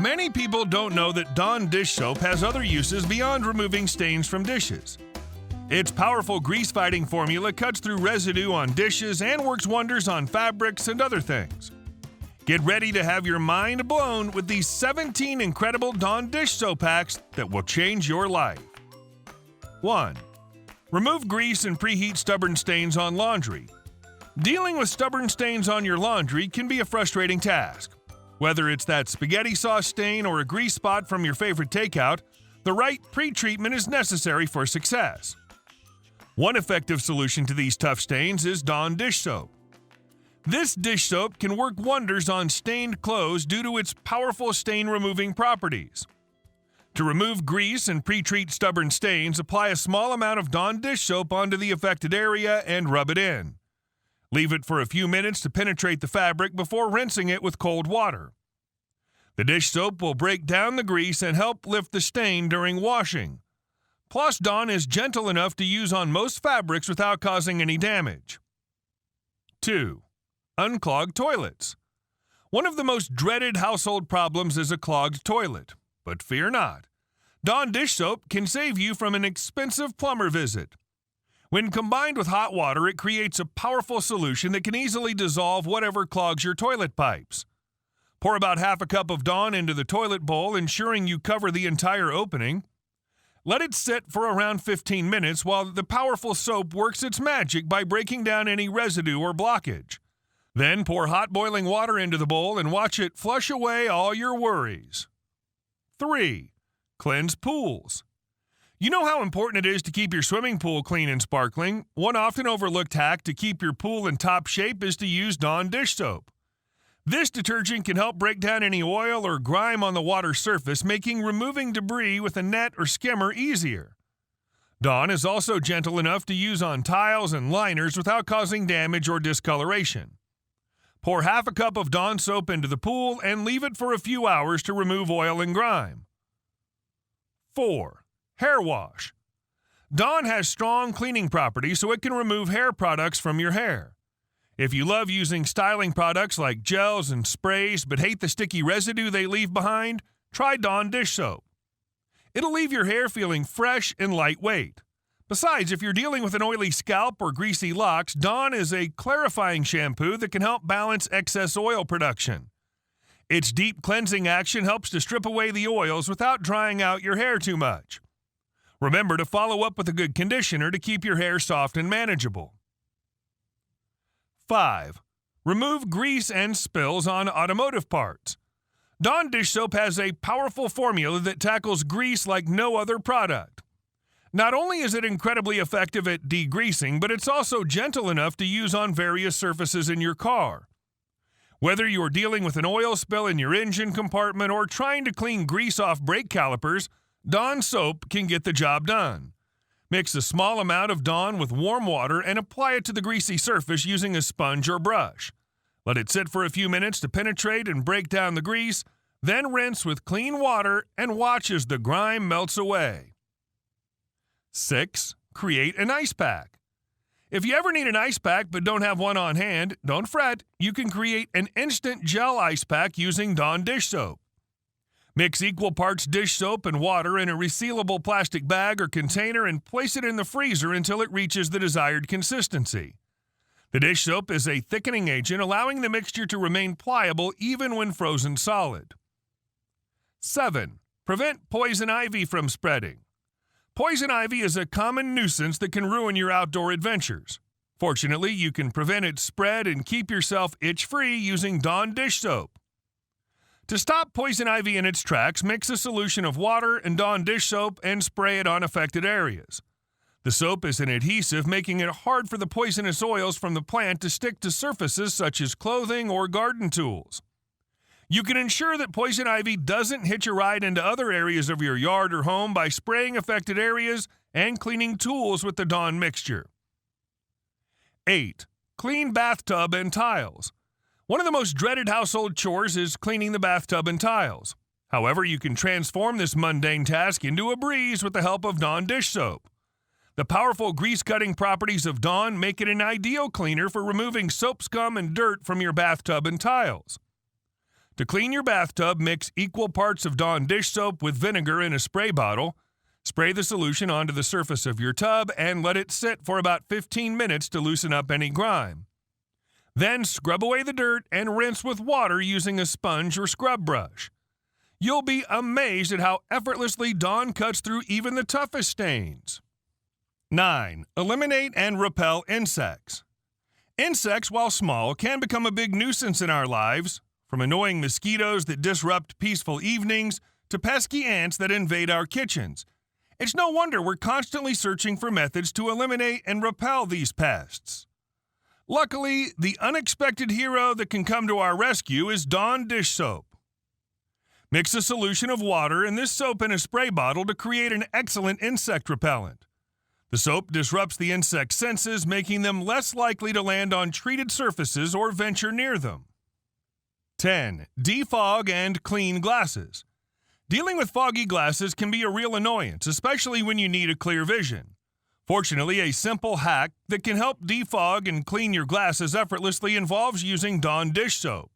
Many people don't know that Dawn dish soap has other uses beyond removing stains from dishes. Its powerful grease-fighting formula cuts through residue on dishes and works wonders on fabrics and other things. Get ready to have your mind blown with these 17 incredible Dawn dish soap hacks that will change your life. 1. Remove grease and preheat stubborn stains on laundry. Dealing with stubborn stains on your laundry can be a frustrating task. Whether it's that spaghetti sauce stain or a grease spot from your favorite takeout, the right pre-treatment is necessary for success. One effective solution to these tough stains is Dawn dish soap. This dish soap can work wonders on stained clothes due to its powerful stain-removing properties. To remove grease and pre-treat stubborn stains, apply a small amount of Dawn dish soap onto the affected area and rub it in. Leave it for a few minutes to penetrate the fabric before rinsing it with cold water. The dish soap will break down the grease and help lift the stain during washing. Plus, Dawn is gentle enough to use on most fabrics without causing any damage. 2. Unclog toilets. One of the most dreaded household problems is a clogged toilet. But fear not. Dawn dish soap can save you from an expensive plumber visit. When combined with hot water, it creates a powerful solution that can easily dissolve whatever clogs your toilet pipes. Pour about half a cup of Dawn into the toilet bowl, ensuring you cover the entire opening. Let it sit for around 15 minutes while the powerful soap works its magic by breaking down any residue or blockage. Then pour hot boiling water into the bowl and watch it flush away all your worries. 3. Cleanse pools. You know how important it is to keep your swimming pool clean and sparkling. One often overlooked hack to keep your pool in top shape is to use Dawn dish soap. This detergent can help break down any oil or grime on the water surface, making removing debris with a net or skimmer easier. Dawn is also gentle enough to use on tiles and liners without causing damage or discoloration. Pour half a cup of Dawn soap into the pool and leave it for a few hours to remove oil and grime. 4. Hair wash. Dawn has strong cleaning properties so it can remove hair products from your hair. If you love using styling products like gels and sprays but hate the sticky residue they leave behind, try Dawn dish soap. It'll leave your hair feeling fresh and lightweight. Besides, if you're dealing with an oily scalp or greasy locks, Dawn is a clarifying shampoo that can help balance excess oil production. Its deep cleansing action helps to strip away the oils without drying out your hair too much. Remember to follow up with a good conditioner to keep your hair soft and manageable. 5. Remove grease and spills on automotive parts. Dawn dish soap has a powerful formula that tackles grease like no other product. Not only is it incredibly effective at degreasing, but it's also gentle enough to use on various surfaces in your car. Whether you're dealing with an oil spill in your engine compartment or trying to clean grease off brake calipers, Dawn soap can get the job done. Mix a small amount of Dawn with warm water and apply it to the greasy surface using a sponge or brush. Let it sit for a few minutes to penetrate and break down the grease, then rinse with clean water and watch as the grime melts away. 6. Create an ice pack. If you ever need an ice pack but don't have one on hand, don't fret. You can create an instant gel ice pack using Dawn dish soap. Mix equal parts dish soap and water in a resealable plastic bag or container and place it in the freezer until it reaches the desired consistency. The dish soap is a thickening agent, allowing the mixture to remain pliable even when frozen solid. 7. Prevent poison ivy from spreading. Poison ivy is a common nuisance that can ruin your outdoor adventures. Fortunately, you can prevent its spread and keep yourself itch-free using Dawn dish soap. To stop poison ivy in its tracks, mix a solution of water and Dawn dish soap and spray it on affected areas. The soap is an adhesive, making it hard for the poisonous oils from the plant to stick to surfaces such as clothing or garden tools. You can ensure that poison ivy doesn't hitch a ride into other areas of your yard or home by spraying affected areas and cleaning tools with the Dawn mixture. 8. Clean bathtub and tiles. One of the most dreaded household chores is cleaning the bathtub and tiles. However, you can transform this mundane task into a breeze with the help of Dawn dish soap. The powerful grease-cutting properties of Dawn make it an ideal cleaner for removing soap scum and dirt from your bathtub and tiles. To clean your bathtub, mix equal parts of Dawn dish soap with vinegar in a spray bottle. Spray the solution onto the surface of your tub and let it sit for about 15 minutes to loosen up any grime. Then scrub away the dirt and rinse with water using a sponge or scrub brush. You'll be amazed at how effortlessly Dawn cuts through even the toughest stains. 9. Eliminate and repel insects. Insects, while small, can become a big nuisance in our lives, from annoying mosquitoes that disrupt peaceful evenings to pesky ants that invade our kitchens. It's no wonder we're constantly searching for methods to eliminate and repel these pests. Luckily, the unexpected hero that can come to our rescue is Dawn dish soap. Mix a solution of water and this soap in a spray bottle to create an excellent insect repellent. The soap disrupts the insect senses, making them less likely to land on treated surfaces or venture near them. 10. Defog and clean glasses. Dealing with foggy glasses can be a real annoyance, especially when you need a clear vision. Fortunately, a simple hack that can help defog and clean your glasses effortlessly involves using Dawn dish soap.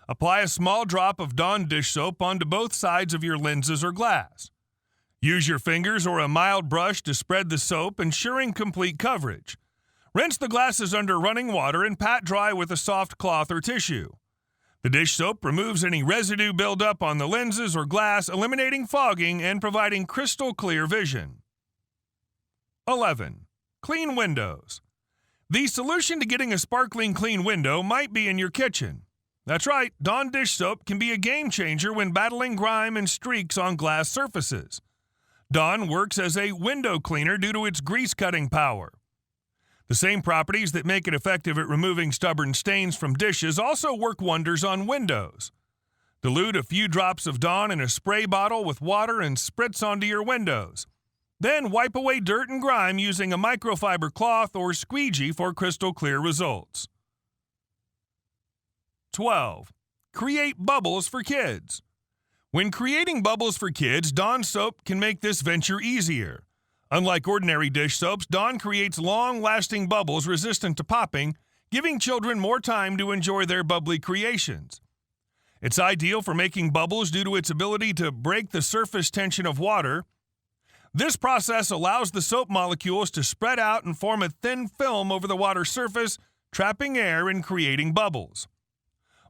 Apply a small drop of Dawn dish soap onto both sides of your lenses or glass. Use your fingers or a mild brush to spread the soap, ensuring complete coverage. Rinse the glasses under running water and pat dry with a soft cloth or tissue. The dish soap removes any residue buildup on the lenses or glass, eliminating fogging and providing crystal clear vision. 11. Clean windows. The solution to getting a sparkling clean window might be in your kitchen. That's right, Dawn dish soap can be a game changer when battling grime and streaks on glass surfaces. Dawn works as a window cleaner due to its grease-cutting power. The same properties that make it effective at removing stubborn stains from dishes also work wonders on windows. Dilute a few drops of Dawn in a spray bottle with water and spritz onto your windows. Then wipe away dirt and grime using a microfiber cloth or squeegee for crystal clear results. 12. Create bubbles for kids. When creating bubbles for kids, Dawn soap can make this venture easier. Unlike ordinary dish soaps, Dawn creates long-lasting bubbles resistant to popping, giving children more time to enjoy their bubbly creations. It's ideal for making bubbles due to its ability to break the surface tension of water. This process allows the soap molecules to spread out and form a thin film over the water surface, trapping air and creating bubbles.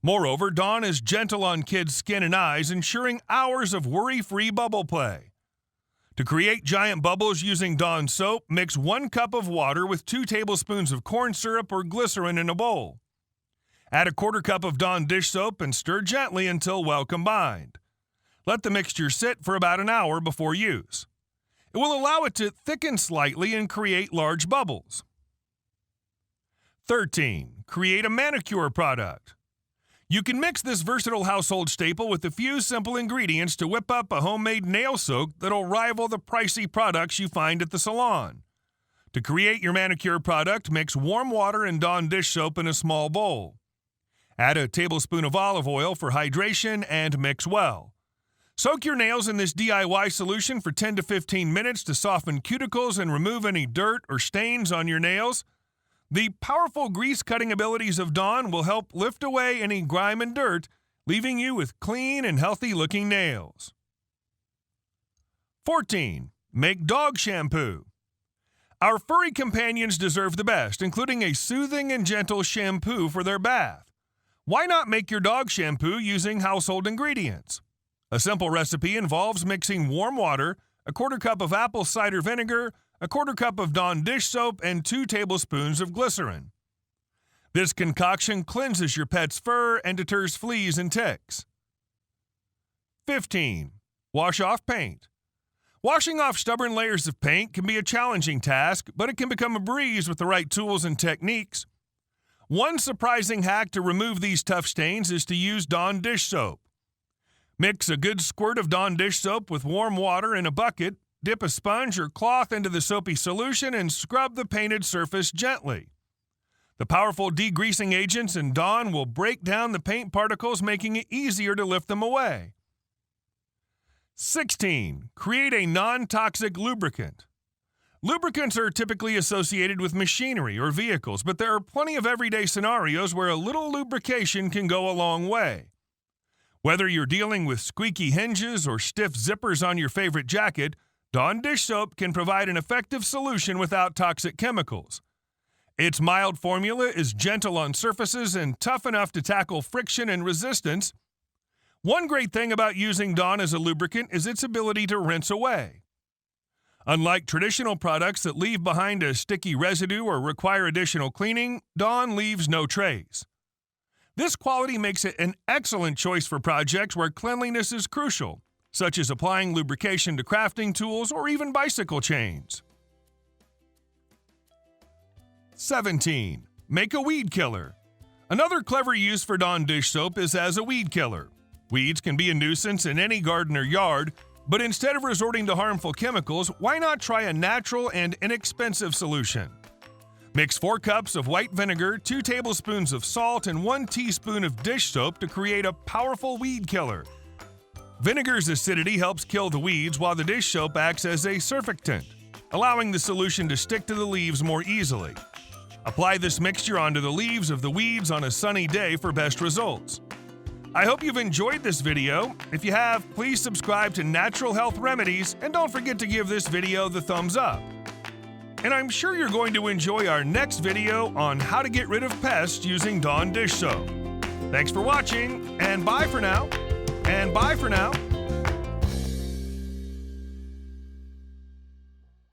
Moreover, Dawn is gentle on kids' skin and eyes, ensuring hours of worry-free bubble play. To create giant bubbles using Dawn soap, mix 1 cup of water with 2 tablespoons of corn syrup or glycerin in a bowl. Add a 1/4 cup of Dawn dish soap and stir gently until well combined. Let the mixture sit for about an hour before use. It will allow it to thicken slightly and create large bubbles. 13. Create a manicure product. You can mix this versatile household staple with a few simple ingredients to whip up a homemade nail soak that'll rival the pricey products you find at the salon. To create your manicure product, mix warm water and Dawn dish soap in a small bowl. Add a tablespoon of olive oil for hydration and mix well. Soak your nails in this DIY solution for 10 to 15 minutes to soften cuticles and remove any dirt or stains on your nails. The powerful grease-cutting abilities of Dawn will help lift away any grime and dirt, leaving you with clean and healthy-looking nails. 14. Make dog shampoo. Our furry companions deserve the best, including a soothing and gentle shampoo for their bath. Why not make your dog shampoo using household ingredients? A simple recipe involves mixing warm water, a 1/4 cup of apple cider vinegar, a 1/4 cup of Dawn dish soap, and 2 tablespoons of glycerin. This concoction cleanses your pet's fur and deters fleas and ticks. 15. Wash off paint. Washing off stubborn layers of paint can be a challenging task, but it can become a breeze with the right tools and techniques. One surprising hack to remove these tough stains is to use Dawn dish soap. Mix a good squirt of Dawn dish soap with warm water in a bucket, dip a sponge or cloth into the soapy solution, and scrub the painted surface gently. The powerful degreasing agents in Dawn will break down the paint particles, making it easier to lift them away. 16. Create a non-toxic lubricant. Lubricants are typically associated with machinery or vehicles, but there are plenty of everyday scenarios where a little lubrication can go a long way. Whether you're dealing with squeaky hinges or stiff zippers on your favorite jacket, Dawn dish soap can provide an effective solution without toxic chemicals. Its mild formula is gentle on surfaces and tough enough to tackle friction and resistance. One great thing about using Dawn as a lubricant is its ability to rinse away. Unlike traditional products that leave behind a sticky residue or require additional cleaning, Dawn leaves no trace. This quality makes it an excellent choice for projects where cleanliness is crucial, such as applying lubrication to crafting tools or even bicycle chains. 17. Make a weed killer. Another clever use for Dawn dish soap is as a weed killer. Weeds can be a nuisance in any garden or yard, but instead of resorting to harmful chemicals, why not try a natural and inexpensive solution? Mix 4 cups of white vinegar, 2 tablespoons of salt, and 1 teaspoon of dish soap to create a powerful weed killer. Vinegar's acidity helps kill the weeds while the dish soap acts as a surfactant, allowing the solution to stick to the leaves more easily. Apply this mixture onto the leaves of the weeds on a sunny day for best results. I hope you've enjoyed this video. If you have, please subscribe to Natural Health Remedies and don't forget to give this video the thumbs up. And I'm sure you're going to enjoy our next video on how to get rid of pests using Dawn dish soap. Thanks for watching, and bye for now.